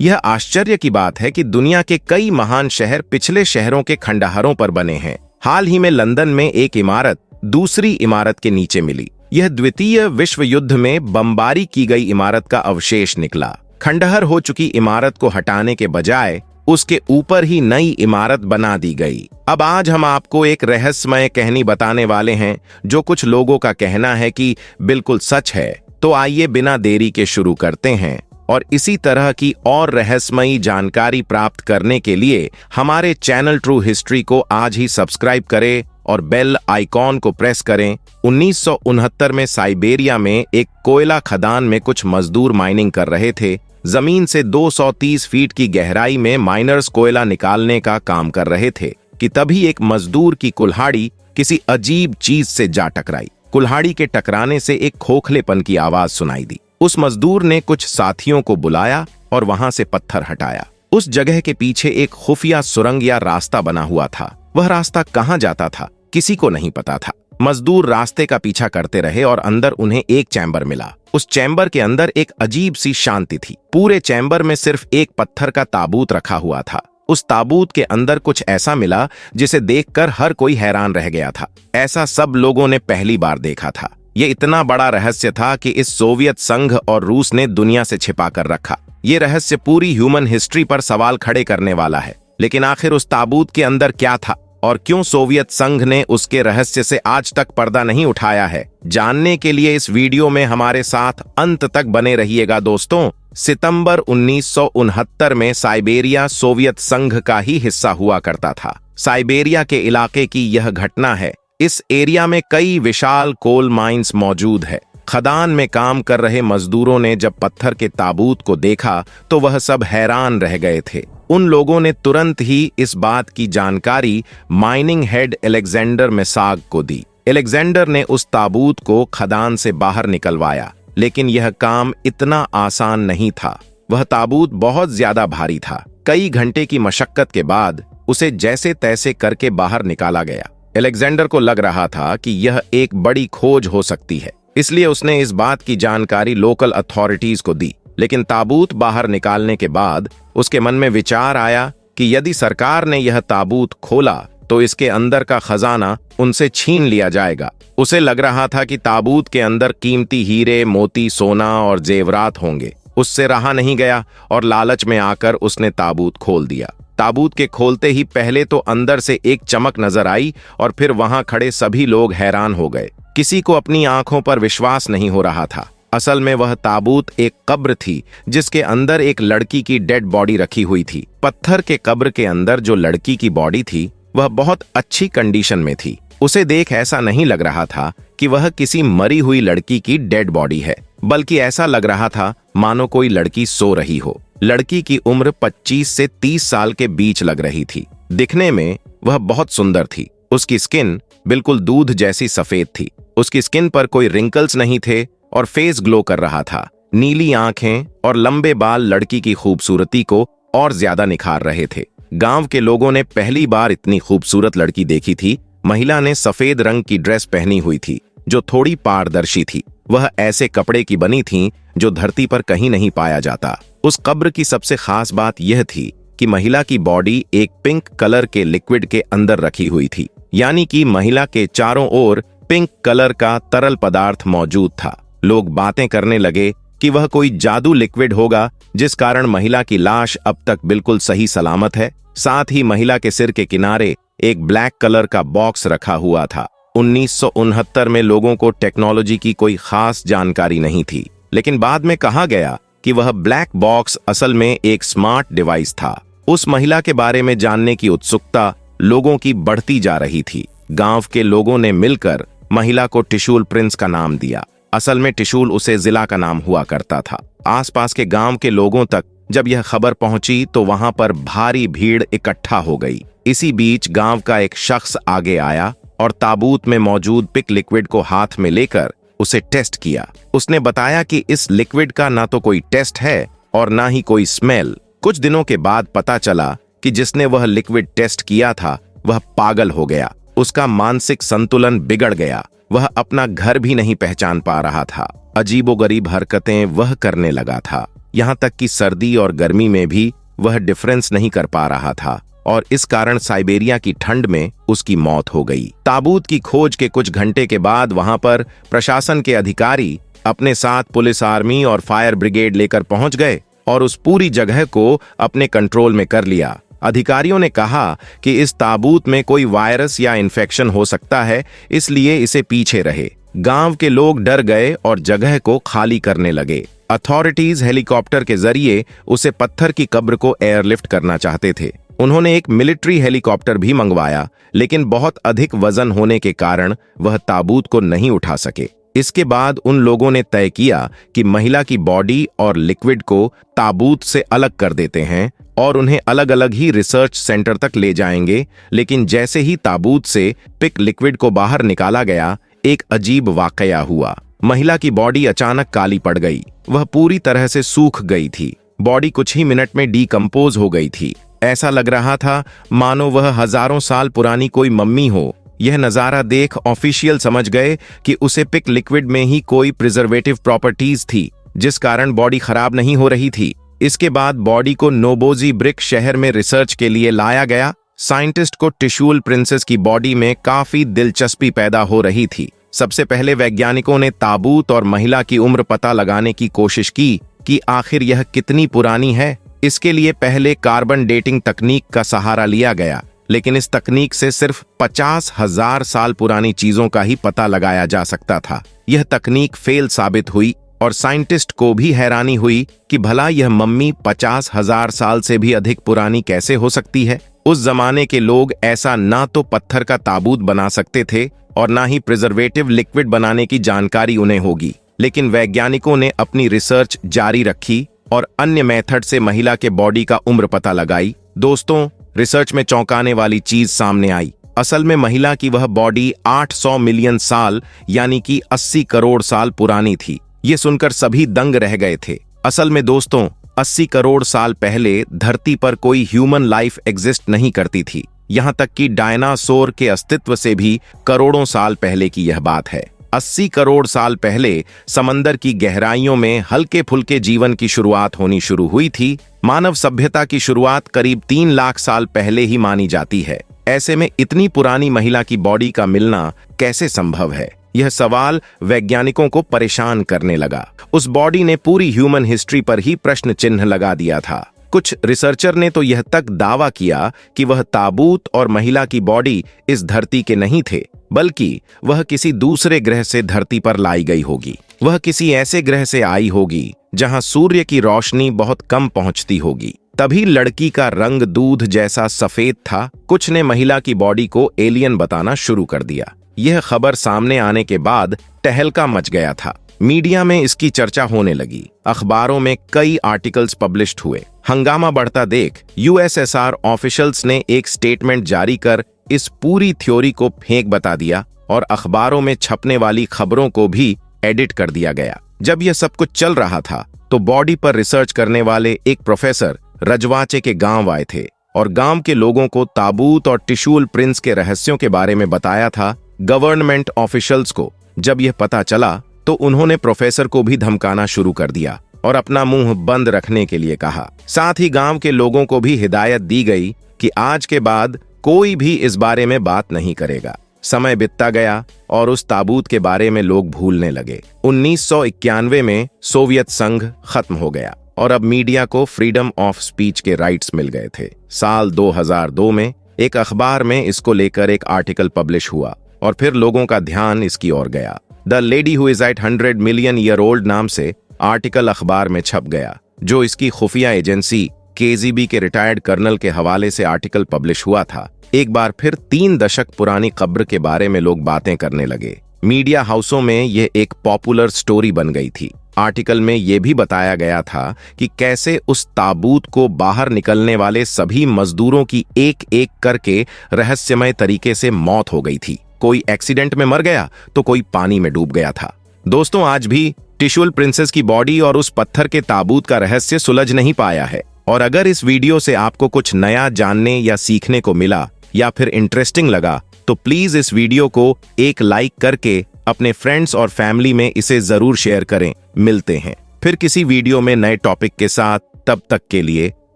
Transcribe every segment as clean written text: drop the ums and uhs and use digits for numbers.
यह आश्चर्य की बात है कि दुनिया के कई महान शहर पिछले शहरों के खंडहरों पर बने हैं। हाल ही में लंदन में एक इमारत दूसरी इमारत के नीचे मिली। यह द्वितीय विश्व युद्ध में बमबारी की गई इमारत का अवशेष निकला। खंडहर हो चुकी इमारत को हटाने के बजाय उसके ऊपर ही नई इमारत बना दी गई। अब आज हम आपको एक रहस्यमय कहानी बताने वाले हैं, जो कुछ लोगों का कहना है कि बिल्कुल सच है। तो आइए बिना देरी के शुरू करते हैं, और इसी तरह की और रहस्यमयी जानकारी प्राप्त करने के लिए हमारे चैनल ट्रू हिस्ट्री को आज ही सब्सक्राइब करें और बेल आइकॉन को प्रेस करें। 1969 में साइबेरिया में एक कोयला खदान में कुछ मजदूर माइनिंग कर रहे थे। जमीन से 230 फीट की गहराई में माइनर्स कोयला निकालने का काम कर रहे थे कि तभी एक मजदूर की कुल्हाड़ी किसी अजीब चीज से जा टकराई। कुल्हाड़ी के टकराने से एक खोखलेपन की आवाज सुनाई दी। उस मजदूर ने कुछ साथियों को बुलाया और वहां से पत्थर हटाया। उस जगह के पीछे एक खुफिया सुरंग या रास्ता बना हुआ था। वह रास्ता कहां जाता था किसी को नहीं पता था। मजदूर रास्ते का पीछा करते रहे और अंदर उन्हें एक चैम्बर मिला। उस चैम्बर के अंदर एक अजीब सी शांति थी। पूरे चैम्बर में सिर्फ एक पत्थर का ताबूत रखा हुआ था। उस ताबूत के अंदर कुछ ऐसा मिला जिसे देखकर हर कोई हैरान रह गया था। ऐसा सब लोगों ने पहली बार देखा था। ये इतना बड़ा रहस्य था कि इस सोवियत संघ और रूस ने दुनिया से छिपा कर रखा। ये रहस्य पूरी ह्यूमन हिस्ट्री पर सवाल खड़े करने वाला है। लेकिन आखिर उस ताबूत के अंदर क्या था और क्यों सोवियत संघ ने उसके रहस्य से आज तक पर्दा नहीं उठाया है, जानने के लिए इस वीडियो में हमारे साथ अंत तक बने रहिएगा दोस्तों। सितंबर 1969 में साइबेरिया सोवियत संघ का ही हिस्सा हुआ करता था। साइबेरिया के इलाके की यह घटना है। इस एरिया में कई विशाल कोल माइंस मौजूद है। खदान में काम कर रहे मजदूरों ने जब पत्थर के ताबूत को देखा तो वह सब हैरान रह गए थे। उन लोगों ने तुरंत ही इस बात की जानकारी माइनिंग हेड अलेक्जेंडर मेसाग को दी। अलेक्जेंडर ने उस ताबूत को खदान से बाहर निकलवाया, लेकिन यह काम इतना आसान नहीं था। वह ताबूत बहुत ज्यादा भारी था। कई घंटे की मशक्कत के बाद उसे जैसे तैसे करके बाहर निकाला गया। अलेक्जेंडर को लग रहा था कि यह एक बड़ी खोज हो सकती है, इसलिए उसने इस बात की जानकारी लोकल अथॉरिटीज को दी। लेकिन ताबूत बाहर निकालने के बाद उसके मन में विचार आया कि यदि सरकार ने यह ताबूत खोला तो इसके अंदर का खजाना उनसे छीन लिया जाएगा। उसे लग रहा था कि ताबूत के अंदर कीमती हीरे, मोती, सोना और जेवरात होंगे। उससे रहा नहीं गया और लालच में आकर उसने ताबूत खोल दिया। ताबूत के खोलते ही पहले तो अंदर से एक चमक नजर आई और फिर वहां खड़े सभी लोग हैरान हो गए। किसी को अपनी आंखों पर विश्वास नहीं हो रहा था। असल में वह ताबूत एक कब्र थी जिसके अंदर एक लड़की की डेड बॉडी रखी हुई थी। पत्थर के कब्र के अंदर जो लड़की की बॉडी थी वह बहुत अच्छी कंडीशन में थी। उसे देख ऐसा नहीं लग रहा था कि वह किसी मरी हुई लड़की की डेड बॉडी है, बल्कि ऐसा लग रहा था मानो कोई लड़की सो रही हो। लड़की की उम्र 25 से 30 साल के बीच लग रही थी। दिखने में वह बहुत सुंदर थी। उसकी स्किन बिल्कुल दूध जैसी सफेद थी। उसकी स्किन पर कोई रिंकल्स नहीं थे और फेस ग्लो कर रहा था। नीली आंखें और लंबे बाल लड़की की खूबसूरती को और ज्यादा निखार रहे थे। गांव के लोगों ने पहली बार इतनी खूबसूरत लड़की देखी थी। महिला ने सफेद रंग की ड्रेस पहनी हुई थी जो थोड़ी पारदर्शी थी। वह ऐसे कपड़े की बनी थी जो धरती पर कहीं नहीं पाया जाता। उस कब्र की सबसे खास बात यह थी कि महिला की बॉडी एक पिंक कलर के लिक्विड के अंदर रखी हुई थी, यानी कि महिला के चारों ओर पिंक कलर का तरल पदार्थ मौजूद था। लोग बातें करने लगे कि वह कोई जादू लिक्विड होगा जिस कारण महिला की लाश अब तक बिल्कुल सही सलामत है। साथ ही महिला के सिर के किनारे एक ब्लैक कलर का बॉक्स रखा हुआ था। 1969 में लोगों को टेक्नोलॉजी की कोई खास जानकारी नहीं थी, लेकिन बाद में कहा गया कि वह ब्लैक बॉक्स असल में एक स्मार्ट डिवाइस था। उस महिला के बारे में जानने की उत्सुकता लोगों की बढ़ती जा रही थी। गांव के लोगों ने मिलकर महिला को टिशूल प्रिंस का नाम दिया। असल में टिशूल उसे जिला का नाम हुआ करता था। आसपास के गांव के लोगों तक जब यह खबर पहुंची तो वहां पर भारी भीड़ इकट्ठा हो गई। इसी बीच गांव का एक शख्स आगे आया और ताबूत में मौजूद पिक लिक्विड को हाथ में लेकर उसे टेस्ट किया। उसने बताया कि इस लिक्विड का ना तो कोई टेस्ट है और ना ही कोई स्मेल। कुछ दिनों के बाद पता चला कि जिसने वह लिक्विड टेस्ट किया था वह पागल हो गया। उसका मानसिक संतुलन बिगड़ गया। वह अपना घर भी नहीं पहचान पा रहा था। अजीबोगरीब हरकतें वह करने लगा था। यहाँ तक कि सर्दी और गर्मी में भी वह डिफरेंस नहीं कर पा रहा था और इस कारण साइबेरिया की ठंड में उसकी मौत हो गई। ताबूत की खोज के कुछ घंटे के बाद वहां पर प्रशासन के अधिकारी अपने साथ पुलिस, आर्मी और फायर ब्रिगेड लेकर पहुंच गए और उस पूरी जगह को अपने कंट्रोल में कर लिया। अधिकारियों ने कहा कि इस ताबूत में कोई वायरस या इन्फेक्शन हो सकता है, इसलिए इसे पीछे रहे। गांव के लोग डर गए और जगह को खाली करने लगे। अथॉरिटीज हेलीकॉप्टर के जरिए उसे पत्थर की कब्र को एयरलिफ्ट करना चाहते थे। उन्होंने एक मिलिट्री हेलीकॉप्टर भी मंगवाया, लेकिन बहुत अधिक वजन होने के कारण वह ताबूत को नहीं उठा सके। इसके बाद उन लोगों ने तय किया कि महिला की बॉडी और लिक्विड को ताबूत से अलग कर देते हैं और उन्हें अलग अलग ही रिसर्च सेंटर तक ले जाएंगे। लेकिन जैसे ही ताबूत से पिक लिक्विड को बाहर निकाला गया, एक अजीब वाकया हुआ। महिला की बॉडी अचानक काली पड़ गई। वह पूरी तरह से सूख गई थी। बॉडी कुछ ही मिनट में डीकंपोज हो गई थी। ऐसा लग रहा था मानो वह हजारों साल पुरानी कोई मम्मी हो। यह नजारा देख ऑफिशियल समझ गए कि उसे पिक लिक्विड में ही कोई प्रिजर्वेटिव प्रॉपर्टीज थी, जिस कारण बॉडी खराब नहीं हो रही थी। इसके बाद बॉडी को नोबोजीब्रिक शहर में रिसर्च के लिए लाया गया। साइंटिस्ट को टिशूल प्रिंसेस की बॉडी में काफी दिलचस्पी पैदा हो रही थी। सबसे पहले वैज्ञानिकों ने ताबूत और महिला की उम्र पता लगाने की कोशिश की कि आखिर यह कितनी पुरानी है। इसके लिए पहले कार्बन डेटिंग तकनीक का सहारा लिया गया, लेकिन इस तकनीक से सिर्फ 50,000 साल पुरानी चीजों का ही पता लगाया जा सकता था। यह तकनीक फेल साबित हुई और साइंटिस्ट को भी हैरानी हुई कि भला यह मम्मी 50,000 साल से भी अधिक पुरानी कैसे हो सकती है। उस जमाने के लोग ऐसा ना तो पत्थर का ताबूत बना सकते थे और ना ही प्रिजर्वेटिव लिक्विड बनाने की जानकारी उन्हें होगी। लेकिन वैज्ञानिकों ने अपनी रिसर्च जारी रखी और अन्य मेथड से महिला के बॉडी का उम्र पता लगाई। दोस्तों, रिसर्च में चौंकाने वाली चीज सामने आई। असल में महिला की वह बॉडी 800 मिलियन साल यानी कि 80 करोड़ साल पुरानी थी। ये सुनकर सभी दंग रह गए थे। असल में दोस्तों, 80 करोड़ साल पहले धरती पर कोई ह्यूमन लाइफ एग्जिस्ट नहीं करती थी। यहाँ तक कि डायनासोर के अस्तित्व से भी करोड़ों साल पहले की यह बात है। 80 करोड़ साल पहले समंदर की गहराइयों में हल्के फुल्के जीवन की शुरुआत होनी शुरू हुई थी। मानव सभ्यता की शुरुआत करीब 3 लाख साल पहले ही मानी जाती है। ऐसे में इतनी पुरानी महिला की बॉडी का मिलना कैसे संभव है? यह सवाल वैज्ञानिकों को परेशान करने लगा। उस बॉडी ने पूरी ह्यूमन हिस्ट्री पर ही प्रश्न चिन्ह लगा दिया था। कुछ रिसर्चर ने तो यह तक दावा किया कि वह ताबूत और महिला की बॉडी इस धरती के नहीं थे, बल्कि वह किसी दूसरे ग्रह से धरती पर लाई गई होगी। वह किसी ऐसे ग्रह से आई होगी जहां सूर्य की रोशनी बहुत कम पहुंचती होगी। तभी लड़की का रंग दूध जैसा सफेद था। कुछ ने महिला की बॉडी को एलियन बताना शुरू कर दिया। यह खबर सामने आने के बाद तहलका मच गया था। मीडिया में इसकी चर्चा होने लगी। अखबारों में कई आर्टिकल्स पब्लिश्ड हुए। हंगामा बढ़ता देख यूएसएसआर ऑफिशियल्स ने एक स्टेटमेंट जारी कर इस पूरी थ्योरी को फेंक बता दिया और अखबारों में छपने वाली खबरों को भी एडिट कर दिया गया। जब यह सब कुछ चल रहा था तो बॉडी पर रिसर्च करने वाले एक प्रोफेसर रजवाचे के गांव आए थे और गांव के लोगों को ताबूत और टिशूल प्रिंस के रहस्यों के बारे में बताया था। गवर्नमेंट ऑफिशियल्स को जब यह पता चला तो उन्होंने प्रोफेसर को भी धमकाना शुरू कर दिया और अपना मुंह बंद रखने के लिए कहा। साथ ही गांव के लोगों को भी हिदायत दी गई कि आज के बाद कोई भी इस बारे में बात नहीं करेगा। समय बीतता गया और उस ताबूत के बारे में लोग भूलने लगे। 1991 में सोवियत संघ खत्म हो गया और अब मीडिया को फ्रीडम ऑफ स्पीच के राइट्स मिल गए थे। साल 2002 में एक अखबार में इसको लेकर एक आर्टिकल पब्लिश हुआ और फिर लोगों का ध्यान इसकी ओर गया। The lady who is at 100 million year old नाम से आर्टिकल अखबार में छप गया, जो इसकी खुफिया एजेंसी केजीबी के रिटायर्ड कर्नल के हवाले से आर्टिकल पब्लिश हुआ था। एक बार फिर 3 दशक पुरानी कब्र के बारे में लोग बातें करने लगे। मीडिया हाउसों में यह एक पॉपुलर स्टोरी बन गई थी। आर्टिकल में यह भी बताया गया था कि कैसे उस ताबूत को बाहर निकलने वाले सभी मजदूरों की एक एक करके रहस्यमय तरीके से मौत हो गई थी। कोई एक्सीडेंट में मर गया तो कोई पानी में डूब गया था। दोस्तों, आज भी टिशूल प्रिंसेस की बॉडी और उस पत्थर के ताबूत का रहस्य सुलझ नहीं पाया है। और अगर इस वीडियो से आपको कुछ नया जानने या सीखने को मिला या फिर इंटरेस्टिंग लगा तो प्लीज इस वीडियो को एक लाइक करके अपने फ्रेंड्स और फैमिली में इसे जरूर शेयर करें। मिलते हैं फिर किसी वीडियो में नए टॉपिक के साथ। तब तक के लिए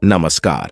नमस्कार।